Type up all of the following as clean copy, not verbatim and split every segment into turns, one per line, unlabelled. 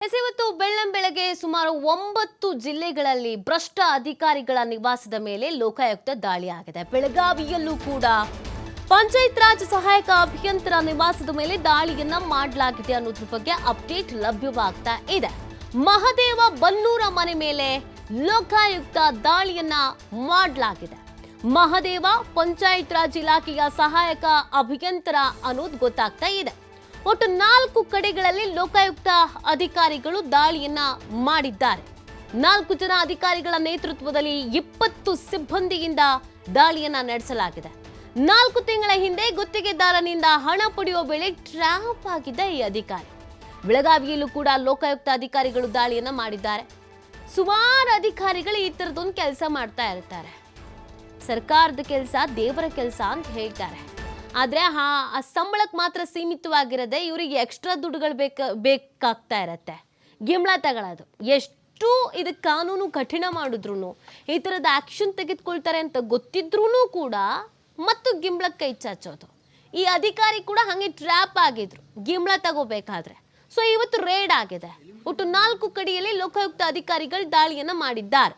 ಇವತ್ತು ಬೆಳ್ಳಂಬೆಳಗ್ಗೆ ಸುಮಾರು 9 ಜಿಲ್ಲೆಗಳಲ್ಲಿ ಭ್ರಷ್ಟ ಅಧಿಕಾರಿಗಳ ನಿವಾಸದ ಮೇಲೆ ಲೋಕಾಯುಕ್ತ ದಾಳಿ ಆಗಿದೆ. ಬೆಳಗಾವಿಯಲ್ಲೂ ಕೂಡ ಪಂಚಾಯತ್ ರಾಜ್ ಸಹಾಯಕ ಅಭಿಯಂತರ ನಿವಾಸದ ಮೇಲೆ ದಾಳಿಯನ್ನ ಮಾಡಲಾಗಿದೆ ಅನ್ನೋದ್ರ ಬಗ್ಗೆ ಅಪ್ಡೇಟ್ ಲಭ್ಯವಾಗ್ತಾ ಇದೆ. ಮಹದೇವ ಬನ್ನೂರ ಮನೆ ಮೇಲೆ ಲೋಕಾಯುಕ್ತ ದಾಳಿಯನ್ನ ಮಾಡಲಾಗಿದೆ. ಮಹದೇವ ಪಂಚಾಯತ್ ರಾಜ್ ಇಲಾಖೆಯ ಸಹಾಯಕ ಅಭಿಯಂತರ ಅನ್ನೋದು ಗೊತ್ತಾಗ್ತಾ ಇದೆ. ಒಟ್ಟು 4 ಕಡೆಗಳಲ್ಲಿ ಲೋಕಾಯುಕ್ತ ಅಧಿಕಾರಿಗಳು ದಾಳಿಯನ್ನ ಮಾಡಿದ್ದಾರೆ. 4 ಜನ ಅಧಿಕಾರಿಗಳ ನೇತೃತ್ವದಲ್ಲಿ 20 ಸಿಬ್ಬಂದಿಯಿಂದ ದಾಳಿಯನ್ನ ನಡೆಸಲಾಗಿದೆ. 4 ತಿಂಗಳ ಹಿಂದೆ ಗುತ್ತಿಗೆದಾರನಿಂದ ಹಣ ಪಡೆಯುವ ವೇಳೆ ಟ್ರ್ಯಾಪ್ ಆಗಿದ್ದ ಈ ಅಧಿಕಾರಿ. ಬೆಳಗಾವಿಯಲ್ಲೂ ಕೂಡ ಲೋಕಾಯುಕ್ತ ಅಧಿಕಾರಿಗಳು ದಾಳಿಯನ್ನ ಮಾಡಿದ್ದಾರೆ. ಸುಮಾರು ಅಧಿಕಾರಿಗಳು ಈ ತರದೊಂದು ಕೆಲಸ ಮಾಡ್ತಾ ಇರ್ತಾರೆ. ಸರ್ಕಾರದ ಕೆಲಸ ದೇವರ ಕೆಲಸ ಅಂತ ಹೇಳ್ತಾರೆ. ಆದ್ರೆ ಸಂಬಳಕ್ಕೆ ಮಾತ್ರ ಸೀಮಿತವಾಗಿರದೆ ಇವರಿಗೆ ಎಕ್ಸ್ಟ್ರಾ ದುಡ್ಡುಗಳು ಬೇಕಾಗ್ತಾ ಇರತ್ತೆ. ಗಿಂಬಳ ತಗೊಳ್ಳೋದು ಎಷ್ಟು ಇದಕ್ಕೆ ಕಾನೂನು ಕಠಿಣ ಮಾಡಿದ್ರು ಈ ಥರದ ಆಕ್ಷನ್ ತೆಗೆದುಕೊಳ್ತಾರೆ ಅಂತ ಗೊತ್ತಿದ್ರೂ ಕೂಡ ಮತ್ತು ಗಿಂಬಳಕ್ಕೆ ಕೈ ಚಾಚೋದು. ಈ ಅಧಿಕಾರಿ ಕೂಡ ಹಾಗೆ ಟ್ರ್ಯಾಪ್ ಆಗಿದ್ರು ಗಿಂಬಳ ತಗೋಬೇಕಾದ್ರೆ. ಸೊ ಇವತ್ತು ರೇಡ್ ಆಗಿದೆ. ಒಟ್ಟು 4 ಕಡೆಯಲ್ಲಿ ಲೋಕಾಯುಕ್ತ ಅಧಿಕಾರಿಗಳು ದಾಳಿಯನ್ನ ಮಾಡಿದ್ದಾರೆ.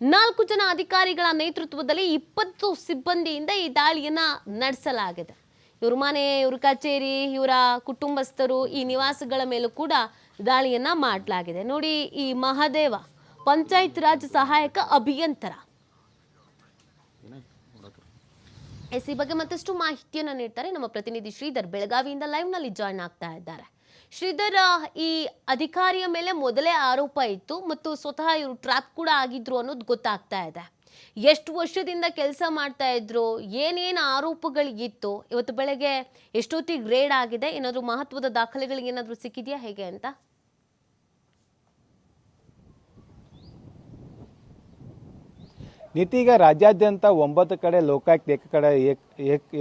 4 ಜನ ಅಧಿಕಾರಿಗಳ ನೇತೃತ್ವದಲ್ಲಿ 20 ಸಿಬ್ಬಂದಿಯಿಂದ ಈ ದಾಳಿಯನ್ನ ನಡೆಸಲಾಗಿದೆ. ಇವ್ರ ಮನೆ, ಇವ್ರ ಕಚೇರಿ, ಇವರ ಕುಟುಂಬಸ್ಥರು, ಈ ನಿವಾಸಗಳ ಮೇಲೂ ಕೂಡ ದಾಳಿಯನ್ನ ಮಾಡಲಾಗಿದೆ. ನೋಡಿ, ಈ ಮಹದೇವ ಪಂಚಾಯತ್ ರಾಜ್ ಸಹಾಯಕ ಅಭಿಯಂತರ. ಈ ಬಗ್ಗೆ ಮತ್ತಷ್ಟು ಮಾಹಿತಿಯನ್ನ ನೀಡ್ತಾರೆ ನಮ್ಮ ಪ್ರತಿನಿಧಿ ಶ್ರೀಧರ್. ಬೆಳಗಾವಿಯಿಂದ ಲೈವ್ ನಲ್ಲಿ ಜಾಯ್ನ್ ಆಗ್ತಾ ಇದ್ದಾರೆ. ಶ್ರೀಧರ್, ಈ ಅಧಿಕಾರಿಯ ಮೇಲೆ ಮೊದಲೇ ಆರೋಪ ಇತ್ತು ಮತ್ತು ಸ್ವತಃ ಇವರು ಟ್ರ್ಯಾಪ್ ಕೂಡ ಆಗಿದ್ರು ಅನ್ನೋದು ಗೊತ್ತಾಗ್ತಾ ಇದೆ. ಎಷ್ಟು ವರ್ಷದಿಂದ ಕೆಲಸ ಮಾಡ್ತಾ ಇದ್ರು, ಏನೇನು ಆರೋಪಗಳಿಗಿತ್ತು, ಇವತ್ತು ಬೆಳಗ್ಗೆ ಎಷ್ಟೊತ್ತಿಗೆ ರೇಡ್ ಆಗಿದೆ, ಏನಾದರೂ ಮಹತ್ವದ ದಾಖಲೆಗಳಿಗೆ ಏನಾದರೂ ಸಿಕ್ಕಿದೆಯಾ ಹೇಗೆ ಅಂತ?
ನಿತೀಗ ರಾಜ್ಯಾದ್ಯಂತ 9 ಕಡೆ ಲೋಕಾಯುಕ್ತ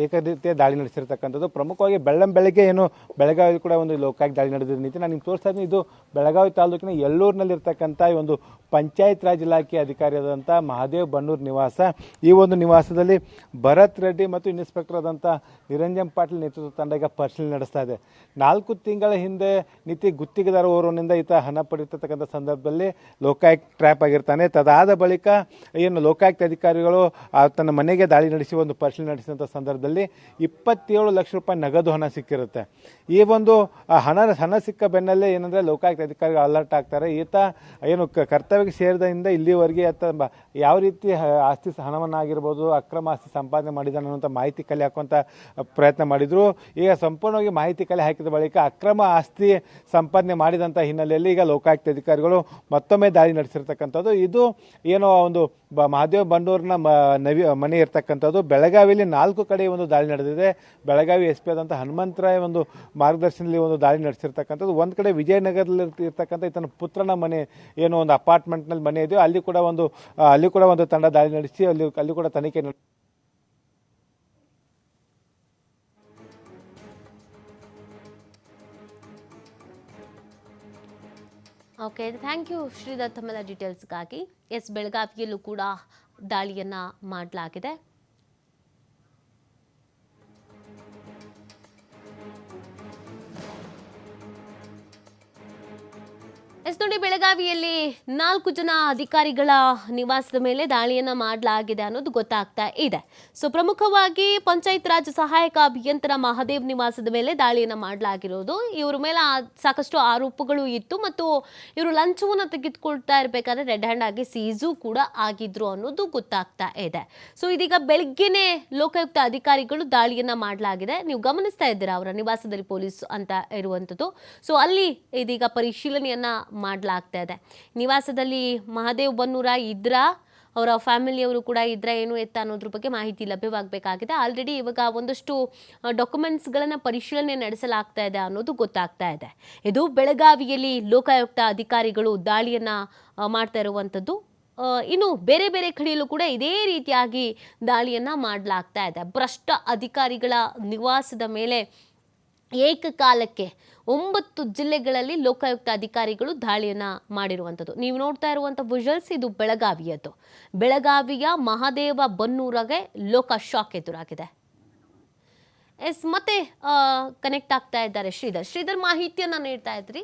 ಏಕರೀತಿಯ ದಾಳಿ ನಡೆಸಿರ್ತಕ್ಕಂಥದ್ದು. ಪ್ರಮುಖವಾಗಿ ಬೆಳ್ಳಂಬೆಳಗ್ಗೆ ಏನು ಬೆಳಗಾವಿ ಕೂಡ ಒಂದು ಲೋಕಾಯುಕ್ತ ದಾಳಿ ನಡೆದಿದೆ. ನೀತಿ ನಾನು ನಿಮ್ಗೆ ತೋರಿಸ್ತಾ ಇದ್ದೀನಿ. ಇದು ಬೆಳಗಾವಿ ತಾಲೂಕಿನ ಯಲ್ಲೂರಿನಲ್ಲಿರ್ತಕ್ಕಂಥ ಈ ಒಂದು ಪಂಚಾಯತ್ ರಾಜ್ ಇಲಾಖೆ ಅಧಿಕಾರಿಯಾದಂಥ ಮಹದೇವ್ ಬನ್ನೂರ್ ನಿವಾಸ. ಈ ಒಂದು ನಿವಾಸದಲ್ಲಿ ಭರತ್ ರೆಡ್ಡಿ ಮತ್ತು ಇನ್ಸ್ಪೆಕ್ಟರ್ ಆದಂಥ ನಿರಂಜನ್ ಪಾಟೀಲ್ ನೇತೃತ್ವದ ತಂಡ ಈಗ ಪರಿಶೀಲನೆ ನಡೆಸ್ತಾ ಇದೆ. 4 ತಿಂಗಳ ಹಿಂದೆ ನೀತಿ ಗುತ್ತಿಗೆದಾರ ಓರ್ವನಿಂದ ಈತ ಹಣ ಪಡೆದಿರ್ತಕ್ಕಂಥ ಸಂದರ್ಭದಲ್ಲಿ ಲೋಕಾಯುಕ್ತ ಟ್ರ್ಯಾಪ್ ಆಗಿರ್ತಾನೆ. ತದಾದ ಬಳಿಕ ಏನು ಲೋಕಾಯುಕ್ತ ಅಧಿಕಾರಿಗಳು ತನ್ನ ಮನೆಗೆ ದಾಳಿ ನಡೆಸಿ ಒಂದು ಪರಿಶೀಲನೆ ನಡೆಸಿದಂಥ ಸಂದರ್ಭದಲ್ಲಿ 27 ಲಕ್ಷ ರೂಪಾಯಿ ನಗದು ಹಣ ಸಿಕ್ಕಿರುತ್ತೆ. ಈ ಒಂದು ಹಣ ಸಿಕ್ಕ ಬೆನ್ನಲ್ಲೇ ಏನಂದರೆ ಲೋಕಾಯುಕ್ತ ಅಧಿಕಾರಿಗಳು ಅಲರ್ಟ್ ಆಗ್ತಾರೆ. ಈತ ಏನು ಕರ್ತವ್ಯಕ್ಕೆ ಸೇರಿದಿಂದ ಇಲ್ಲಿವರೆಗೆ ಯಾವ ರೀತಿ ಆಸ್ತಿ ಹಣವನ್ನಾಗಿರ್ಬೋದು, ಅಕ್ರಮ ಆಸ್ತಿ ಸಂಪಾದನೆ ಮಾಡಿದಾನೆ ಅನ್ನುವಂಥ ಮಾಹಿತಿ ಕಲೆ ಹಾಕುವಂಥ ಪ್ರಯತ್ನ ಮಾಡಿದರು. ಈಗ ಸಂಪೂರ್ಣವಾಗಿ ಮಾಹಿತಿ ಕಲೆ ಹಾಕಿದ ಬಳಿಕ ಅಕ್ರಮ ಆಸ್ತಿ ಸಂಪಾದನೆ ಮಾಡಿದಂಥ ಹಿನ್ನೆಲೆಯಲ್ಲಿ ಈಗ ಲೋಕಾಯುಕ್ತ ಅಧಿಕಾರಿಗಳು ಮತ್ತೊಮ್ಮೆ ದಾಳಿ ನಡೆಸಿರ್ತಕ್ಕಂಥದ್ದು. ಇದು ಏನೋ ಒಂದು ಮಹದೇವ್ ಬನ್ನೂರಿನ ಮನೆ ಇರ್ತಕ್ಕಂಥದ್ದು. ಬೆಳಗಾವಿಯಲ್ಲಿ 4 ಕಡೆ ಒಂದು ದಾಳಿ ನಡೆದಿದೆ. ಬೆಳಗಾವಿ ಎಸ್ ಪಿ ಆದಂಥ ಹನುಮಂತರಾಯ ಒಂದು ಮಾರ್ಗದರ್ಶನದಲ್ಲಿ ಒಂದು ದಾಳಿ ನಡೆಸಿರ್ತಕ್ಕಂಥದ್ದು. ಒಂದು ಕಡೆ ವಿಜಯನಗರದಲ್ಲಿ ಇರ್ತಕ್ಕಂಥ ಈತನ ಪುತ್ರನ ಮನೆ, ಏನೋ ಒಂದು ಅಪಾರ್ಟ್ಮೆಂಟ್ನಲ್ಲಿ ಮನೆ ಇದೆಯೋ ಅಲ್ಲಿ ಕೂಡ ಒಂದು ತಂಡ ದಾಳಿ ನಡೆಸಿ ಅಲ್ಲಿ ಕೂಡ ತನಿಖೆ
ಓಕೆ, ಥ್ಯಾಂಕ್ ಯು ಶ್ರೀಧರ್ ತಮ್ಮೆಲ್ಲ ಡೀಟೇಲ್ಸ್ಗಾಗಿ. ಬೆಳಗಾವಿಯಲ್ಲೂ ಕೂಡ ದಾಳಿಯನ್ನ ಮಾಡಲಾಗಿದೆ. ನೋಡಿ, ಬೆಳಗಾವಿಯಲ್ಲಿ 4 ಜನ ಅಧಿಕಾರಿಗಳ ನಿವಾಸದ ಮೇಲೆ ದಾಳಿಯನ್ನ ಮಾಡಲಾಗಿದೆ ಅನ್ನೋದು ಗೊತ್ತಾಗ್ತಾ ಇದೆ. ಸೊ ಪ್ರಮುಖವಾಗಿ ಪಂಚಾಯತ್ ರಾಜ್ ಸಹಾಯಕ ಅಭಿಯಂತರ ಮಹದೇವ್ ನಿವಾಸದ ಮೇಲೆ ದಾಳಿಯನ್ನ ಮಾಡಲಾಗಿರೋದು. ಇವ್ರ ಮೇಲೆ ಸಾಕಷ್ಟು ಆರೋಪಗಳು ಇತ್ತು ಮತ್ತು ಇವರು ಲಂಚವನ್ನು ತೆಗೆದುಕೊಳ್ತಾ ಇರಬೇಕಾದ್ರೆ ರೆಡ್ ಹ್ಯಾಂಡ್ ಆಗಿ ಸೀಸು ಕೂಡ ಆಗಿದ್ರು ಅನ್ನೋದು ಗೊತ್ತಾಗ್ತಾ ಇದೆ. ಸೊ ಇದೀಗ ಬೆಳಗ್ಗೆನೆ ಲೋಕಾಯುಕ್ತ ಅಧಿಕಾರಿಗಳು ದಾಳಿಯನ್ನ ಮಾಡಲಾಗಿದೆ. ನೀವು ಗಮನಿಸ್ತಾ ಇದ್ದೀರಾ ಅವರ ನಿವಾಸದಲ್ಲಿ ಪೊಲೀಸ್ ಅಂತ ಇರುವಂಥದ್ದು. ಸೊ ಅಲ್ಲಿ ಇದೀಗ ಪರಿಶೀಲನೆಯನ್ನ ಮಾಡಲಾಗ್ತಾ ಇದೆ. ನಿವಾಸದಲ್ಲಿ ಮಹದೇವ್ ಬನ್ನೂರ ಇದ್ರ, ಅವರ ಫ್ಯಾಮಿಲಿಯವರು ಕೂಡ ಇದ್ರ, ಏನು ಎತ್ತ ಅನ್ನೋದ್ರ ಬಗ್ಗೆ ಮಾಹಿತಿ ಲಭ್ಯವಾಗಬೇಕಾಗಿದೆ. ಆಲ್ರೆಡಿ ಇವಾಗ ಒಂದಷ್ಟು ಡಾಕ್ಯುಮೆಂಟ್ಸ್ಗಳನ್ನು ಪರಿಶೀಲನೆ ನಡೆಸಲಾಗ್ತಾ ಇದೆ ಅನ್ನೋದು ಗೊತ್ತಾಗ್ತಾ ಇದೆ. ಇದು ಬೆಳಗಾವಿಯಲ್ಲಿ ಲೋಕಾಯುಕ್ತ ಅಧಿಕಾರಿಗಳು ದಾಳಿಯನ್ನ ಮಾಡ್ತಾ ಇರುವಂಥದ್ದು. ಇನ್ನು ಬೇರೆ ಬೇರೆ ಕಡೆಯಲ್ಲೂ ಕೂಡ ಇದೇ ರೀತಿಯಾಗಿ ದಾಳಿಯನ್ನ ಮಾಡಲಾಗ್ತಾ ಇದೆ. ಭ್ರಷ್ಟ ಅಧಿಕಾರಿಗಳ ನಿವಾಸದ ಮೇಲೆ ಏಕಕಾಲಕ್ಕೆ 9 ಜಿಲ್ಲೆಗಳಲ್ಲಿ ಲೋಕಾಯುಕ್ತ ಅಧಿಕಾರಿಗಳು ದಾಳಿಯನ್ನ ಮಾಡಿರುವಂಥದ್ದು. ನೀವು ನೋಡ್ತಾ ಇರುವಂಥ ವಿಜುವಲ್ಸ್ ಇದು ಬೆಳಗಾವಿಯದ್ದು. ಬೆಳಗಾವಿಯ ಮಹದೇವ ಬನ್ನೂರಿಗೆ ಲೋಕ ಶಾಕ್ ಎದುರಾಗಿದೆ. ಮತ್ತೆ ಕನೆಕ್ಟ್ ಆಗ್ತಾ ಇದ್ದಾರೆ ಶ್ರೀಧರ್. ಮಾಹಿತಿಯನ್ನ ನೀಡ್ತಾ ಇದ್ರಿ.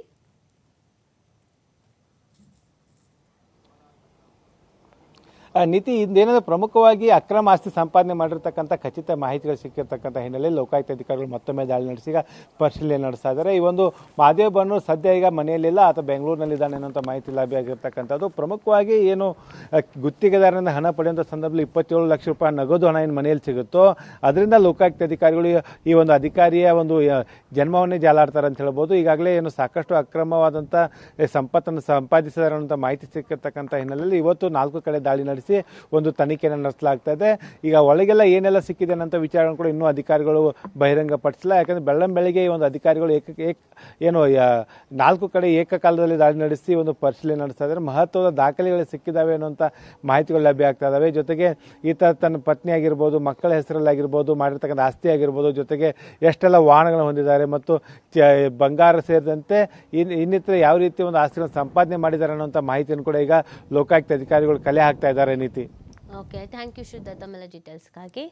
ನೀತಿ ಇದೇನಾದರೂ ಪ್ರಮುಖವಾಗಿ ಅಕ್ರಮ ಆಸ್ತಿ ಸಂಪಾದನೆ ಮಾಡಿರ್ತಕ್ಕಂಥ ಖಚಿತ ಮಾಹಿತಿಗಳು ಸಿಕ್ಕಿರ್ತಕ್ಕಂಥ ಹಿನ್ನೆಲೆಯಲ್ಲಿ ಲೋಕಾಯುಕ್ತ ಅಧಿಕಾರಿಗಳು ಮತ್ತೊಮ್ಮೆ ದಾಳಿ ನಡೆಸಿ ಈಗ ಪರಿಶೀಲನೆ ನಡೆಸ್ತಾ ಇದ್ದಾರೆ. ಈ ಒಂದು ಮಹಾದೇವ್ ಬನ್ನು ಸದ್ಯ ಈಗ ಮನೆಯಲ್ಲಿಲ್ಲ ಆತ ಬೆಂಗಳೂರಿನಲ್ಲಿದ್ದಾನೆ ಅನ್ನೋಂಥ ಮಾಹಿತಿ ಲಭ್ಯ ಆಗಿರ್ತಕ್ಕಂಥದ್ದು. ಪ್ರಮುಖವಾಗಿ ಏನು ಗುತ್ತಿಗೆದಾರರಿಂದ ಹಣ ಪಡೆಯುವಂಥ ಸಂದರ್ಭದಲ್ಲಿ 27 ಲಕ್ಷ ರೂಪಾಯಿ ನಗದು ಹಣ ಏನು ಮನೆಯಲ್ಲಿ ಸಿಗುತ್ತೋ ಅದರಿಂದ ಲೋಕಾಯುಕ್ತ ಅಧಿಕಾರಿಗಳು ಈ ಒಂದು ಅಧಿಕಾರಿಯ ಒಂದು ಜನ್ಮವನ್ನೇ ಜಾಲಾಡ್ತಾರೆ ಅಂತ ಹೇಳ್ಬೋದು. ಈಗಾಗಲೇ ಏನು ಸಾಕಷ್ಟು ಅಕ್ರಮವಾದಂಥ ಸಂಪತ್ತನ್ನು ಸಂಪಾದಿಸಿದ್ದಾರೆ ಅನ್ನೋಂಥ ಮಾಹಿತಿ ಸಿಕ್ಕಿರ್ತಕ್ಕಂಥ ಹಿನ್ನೆಲೆಯಲ್ಲಿ ಇವತ್ತು 4 ಕಡೆ ದಾಳಿ ನಡೆಸಿ ಒಂದು ತನಿಖೆಯನ್ನು ನಡೆಸಲಾಗ್ತಾ ಇದೆ. ಈಗ ಒಳಗೆಲ್ಲ ಏನೆಲ್ಲ ಸಿಕ್ಕಿದೆ ಅನ್ನೋ ವಿಚಾರ ಕೂಡ ಇನ್ನೂ ಅಧಿಕಾರಿಗಳು ಬಹಿರಂಗಪಡಿಸಿಲ್ಲ. ಯಾಕಂದ್ರೆ ಬೆಳ್ಳಂಬೆಳಿಗ್ಗೆ ಈ ಒಂದು ಅಧಿಕಾರಿಗಳು ಏನು 4 ಕಡೆ ಏಕಕಾಲದಲ್ಲಿ ದಾಳಿ ನಡೆಸಿ ಒಂದು ಪರಿಶೀಲನೆ ನಡೆಸ್ತಾ ಇದ್ದಾರೆ. ಮಹತ್ವದ ದಾಖಲೆಗಳು ಸಿಕ್ಕಿದಾವೆ ಅನ್ನುವಂಥ ಮಾಹಿತಿಗಳು ಲಭ್ಯ ಆಗ್ತಾ ಇದಾವೆ. ಜೊತೆಗೆ ಈತ ತನ್ನ ಪತ್ನಿ ಆಗಿರ್ಬೋದು, ಮಕ್ಕಳ ಹೆಸರಲ್ಲಾಗಿರ್ಬೋದು, ಮಾಡಿರ್ತಕ್ಕಂಥ ಆಸ್ತಿ ಆಗಿರ್ಬೋದು, ಜೊತೆಗೆ ಎಷ್ಟೆಲ್ಲ ವಾಹನಗಳನ್ನು ಹೊಂದಿದ್ದಾರೆ ಮತ್ತು ಬಂಗಾರ ಸೇರಿದಂತೆ ಇನ್ನಿತರ ಯಾವ ರೀತಿ ಒಂದು ಆಸ್ತಿಗಳನ್ನು ಸಂಪಾದನೆ ಮಾಡಿದ್ದಾರೆ ಅನ್ನುವಂಥ ಮಾಹಿತಿಯನ್ನು ಕೂಡ ಈಗ ಲೋಕಾಯುಕ್ತ ಅಧಿಕಾರಿಗಳು ಕಲೆ ಹಾಕ್ತಾ ಇದ್ದಾರೆ. ನೀತಿ
ಓಕೆ, ಥ್ಯಾಂಕ್ ಯು ಶ್ರೀಧರ್ ತಮ್ಮೆಲ್ಲ ಡೀಟೇಲ್ಸ್ಗಾಗಿ.